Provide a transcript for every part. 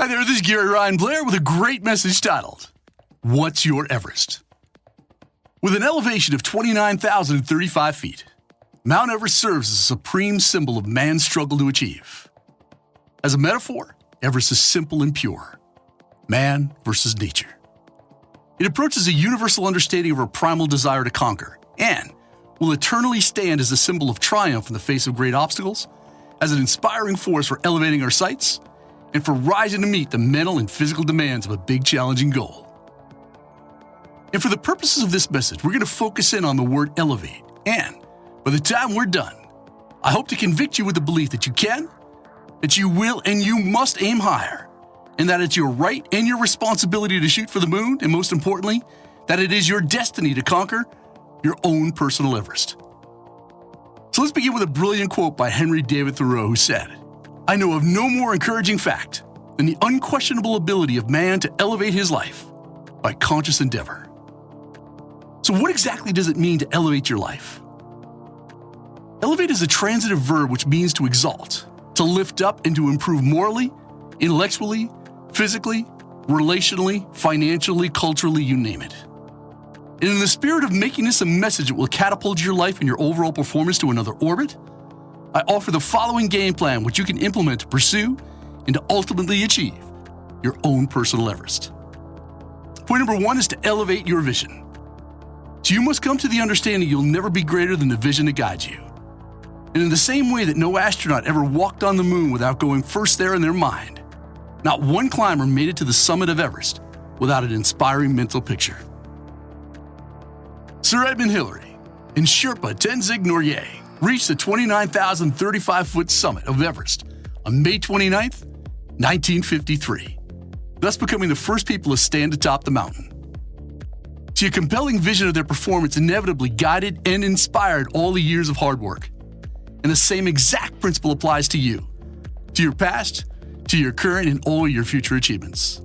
Hi there, this is Gary Ryan Blair with a great message titled, What's Your Everest? With an elevation of 29,035 feet, Mount Everest serves as a supreme symbol of man's struggle to achieve. As a metaphor, Everest is simple and pure. Man versus nature. It approaches a universal understanding of our primal desire to conquer and will eternally stand as a symbol of triumph in the face of great obstacles, as an inspiring force for elevating our sights, and for rising to meet the mental and physical demands of a big challenging goal. And for the purposes of this message, we're going to focus in on the word elevate. And by the time we're done, I hope to convict you with the belief that you can, that you will, and you must aim higher, and that it's your right and your responsibility to shoot for the moon, and most importantly, that it is your destiny to conquer your own personal Everest. So let's begin with a brilliant quote by Henry David Thoreau, who said, "I know of no more encouraging fact than the unquestionable ability of man to elevate his life by conscious endeavor." So what exactly does it mean to elevate your life? Elevate is a transitive verb which means to exalt, to lift up, and to improve morally, intellectually, physically, relationally, financially, culturally, you name it. And in the spirit of making this a message that will catapult your life and your overall performance to another orbit, I offer the following game plan which you can implement to pursue and to ultimately achieve your own personal Everest. Point number 1 is to elevate your vision. So you must come to the understanding you'll never be greater than the vision that guides you. And in the same way that no astronaut ever walked on the moon without going first there in their mind, not one climber made it to the summit of Everest without an inspiring mental picture. Sir Edmund Hillary and Sherpa Tenzing Norgay reached the 29,035-foot summit of Everest on May 29, 1953, thus becoming the first people to stand atop the mountain. See, a compelling vision of their performance inevitably guided and inspired all the years of hard work. And the same exact principle applies to you, to your past, to your current, and all your future achievements.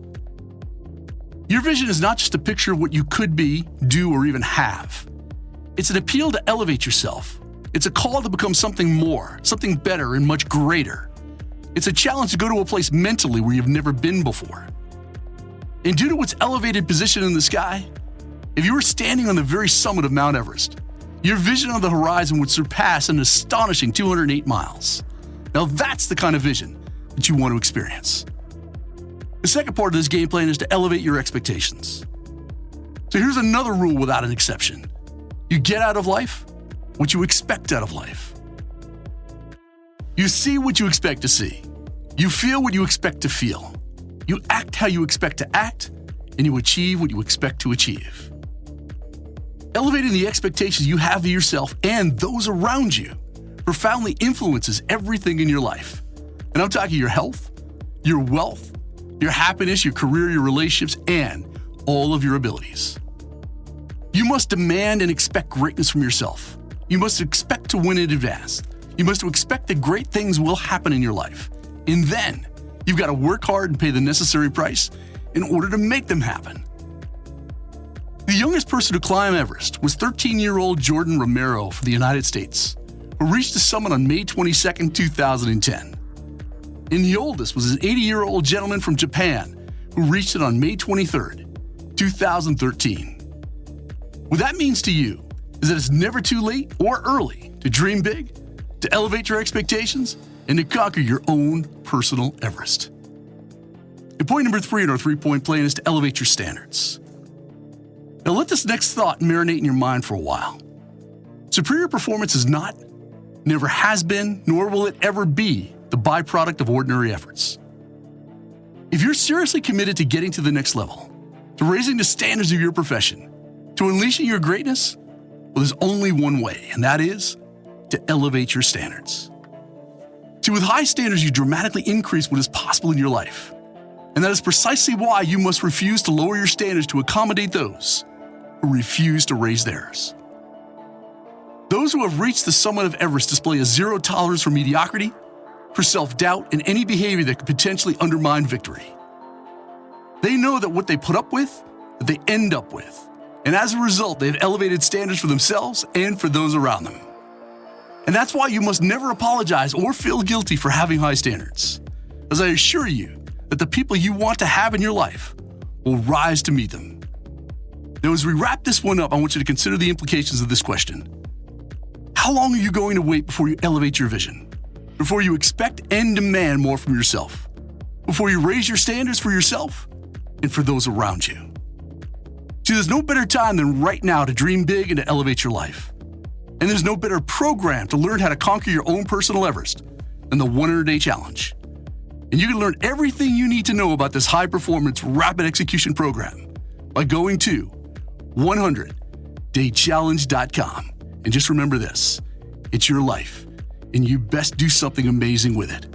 Your vision is not just a picture of what you could be, do, or even have. It's an appeal to elevate yourself. It's a call to become something more, something better, and much greater. It's a challenge to go to a place mentally where you've never been before. And due to its elevated position in the sky, if you were standing on the very summit of Mount Everest, your vision on the horizon would surpass an astonishing 208 miles. Now that's the kind of vision that you want to experience. The second part of this game plan is to elevate your expectations. So here's another rule without an exception. You get out of life what you expect out of life. You see what you expect to see. You feel what you expect to feel. You act how you expect to act, and you achieve what you expect to achieve. Elevating the expectations you have of yourself and those around you profoundly influences everything in your life. And I'm talking your health, your wealth, your happiness, your career, your relationships, and all of your abilities. You must demand and expect greatness from yourself. You must expect to win in advance. You must expect that great things will happen in your life. And then you've got to work hard and pay the necessary price in order to make them happen. The youngest person to climb Everest was 13-year-old Jordan Romero from the United States, who reached the summit on May 22, 2010. And the oldest was an 80-year-old gentleman from Japan who reached it on May 23, 2013. What that means to you is that it's never too late or early to dream big, to elevate your expectations, and to conquer your own personal Everest. And point number 3 in our 3-point plan is to elevate your standards. Now let this next thought marinate in your mind for a while. Superior performance is not, never has been, nor will it ever be the byproduct of ordinary efforts. If you're seriously committed to getting to the next level, to raising the standards of your profession, to unleashing your greatness, well, there's only one way, and that is to elevate your standards. See, with high standards, you dramatically increase what is possible in your life. And that is precisely why you must refuse to lower your standards to accommodate those who refuse to raise theirs. Those who have reached the summit of Everest display a zero tolerance for mediocrity, for self-doubt, and any behavior that could potentially undermine victory. They know that what they put up with, that they end up with. And as a result, they've elevated standards for themselves and for those around them. And that's why you must never apologize or feel guilty for having high standards. As I assure you, that the people you want to have in your life will rise to meet them. Now, as we wrap this one up, I want you to consider the implications of this question. How long are you going to wait before you elevate your vision? Before you expect and demand more from yourself? Before you raise your standards for yourself and for those around you? See, there's no better time than right now to dream big and to elevate your life. And there's no better program to learn how to conquer your own personal Everest than the 100-Day Challenge. And you can learn everything you need to know about this high-performance, rapid execution program by going to 100daychallenge.com. And just remember this, it's your life, and you best do something amazing with it.